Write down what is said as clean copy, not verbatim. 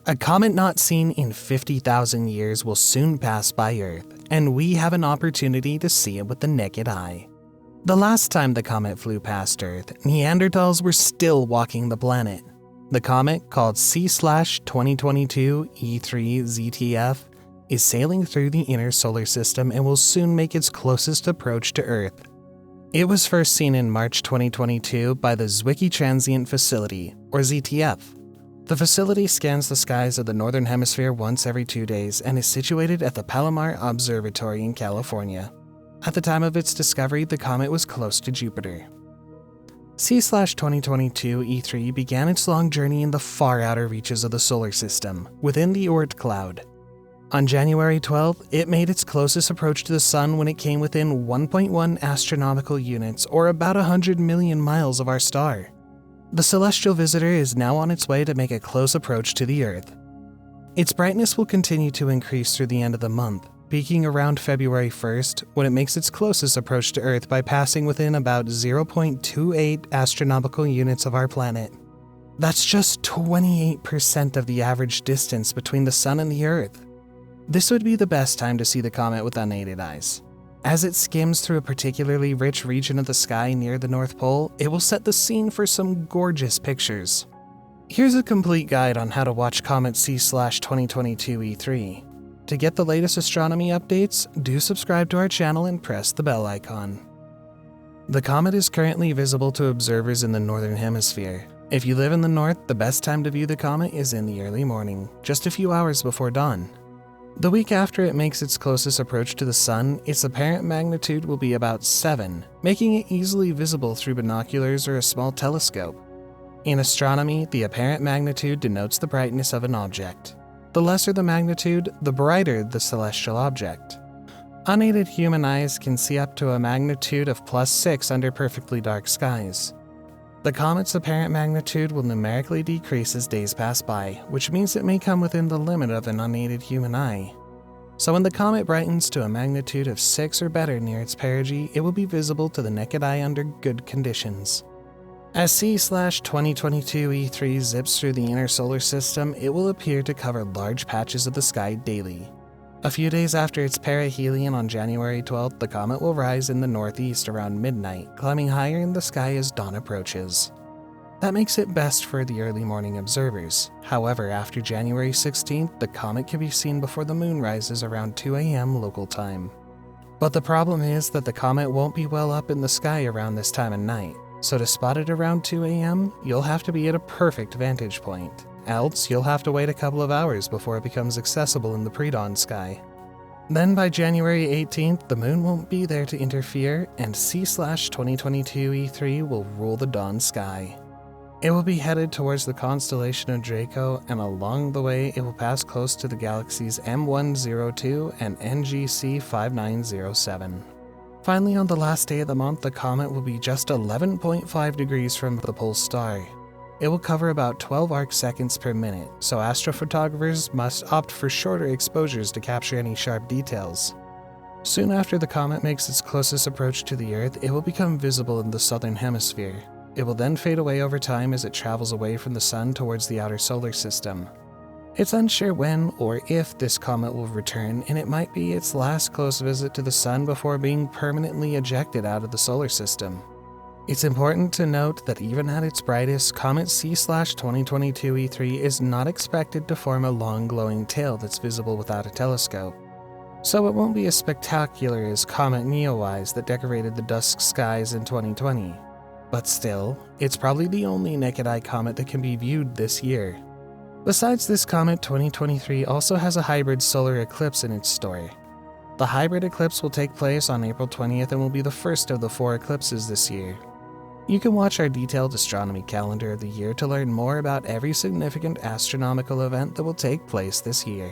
A comet not seen in 50,000 years will soon pass by Earth, and we have an opportunity to see it with the naked eye. The last time the comet flew past Earth, Neanderthals were still walking the planet. The comet, called C/2022 E3 ZTF, is sailing through the inner solar system and will soon make its closest approach to Earth. It was first seen in March 2022 by the Zwicky Transient Facility, or ZTF. The facility scans the skies of the Northern Hemisphere once every 2 days and is situated at the Palomar Observatory in California. At the time of its discovery, the comet was close to Jupiter. C/2022 E3 began its long journey in the far outer reaches of the solar system, within the Oort cloud. On January 12th, it made its closest approach to the Sun when it came within 1.1 astronomical units, or about 100 million miles of our star. The celestial visitor is now on its way to make a close approach to the Earth. Its brightness will continue to increase through the end of the month, peaking around February 1st when it makes its closest approach to Earth by passing within about 0.28 astronomical units of our planet. That's just 28% of the average distance between the Sun and the Earth. This would be the best time to see the comet with unaided eyes. As it skims through a particularly rich region of the sky near the North Pole, it will set the scene for some gorgeous pictures. Here's a complete guide on how to watch Comet C/2022 E3. To get the latest astronomy updates, do subscribe to our channel and press the bell icon. The comet is currently visible to observers in the Northern Hemisphere. If you live in the north, the best time to view the comet is in the early morning, just a few hours before dawn. The week after it makes its closest approach to the Sun, its apparent magnitude will be about 7, making it easily visible through binoculars or a small telescope. In astronomy, the apparent magnitude denotes the brightness of an object. The lesser the magnitude, the brighter the celestial object. Unaided human eyes can see up to a magnitude of +6 under perfectly dark skies. The comet's apparent magnitude will numerically decrease as days pass by, which means it may come within the limit of an unaided human eye. So when the comet brightens to a magnitude of 6 or better near its perigee, it will be visible to the naked eye under good conditions. As C/2022 E3 zips through the inner solar system, it will appear to cover large patches of the sky daily. A few days after its perihelion on January 12th, the comet will rise in the northeast around midnight, climbing higher in the sky as dawn approaches. That makes it best for the early morning observers. However, after January 16th, the comet can be seen before the moon rises around 2 a.m. local time. But the problem is that the comet won't be well up in the sky around this time of night, so to spot it around 2 a.m., you'll have to be at a perfect vantage point. Else, you'll have to wait a couple of hours before it becomes accessible in the pre-dawn sky. Then by January 18th, the moon won't be there to interfere, and C/2022 E3 will rule the dawn sky. It will be headed towards the constellation of Draco, and along the way it will pass close to the galaxies M102 and NGC 5907. Finally, on the last day of the month, the comet will be just 11.5 degrees from the pole star. It will cover about 12 arc seconds per minute, so astrophotographers must opt for shorter exposures to capture any sharp details. Soon after the comet makes its closest approach to the Earth, it will become visible in the southern hemisphere. It will then fade away over time as it travels away from the Sun towards the outer solar system. It's unsure when or if this comet will return, and it might be its last close visit to the Sun before being permanently ejected out of the solar system. It's important to note that even at its brightest, Comet C/2022 E3 is not expected to form a long glowing tail that's visible without a telescope. So it won't be as spectacular as Comet Neowise that decorated the dusk skies in 2020. But still, it's probably the only naked eye comet that can be viewed this year. Besides this comet, 2023 also has a hybrid solar eclipse in its store. The hybrid eclipse will take place on April 20th and will be the first of the 4 eclipses this year. You can watch our detailed astronomy calendar of the year to learn more about every significant astronomical event that will take place this year.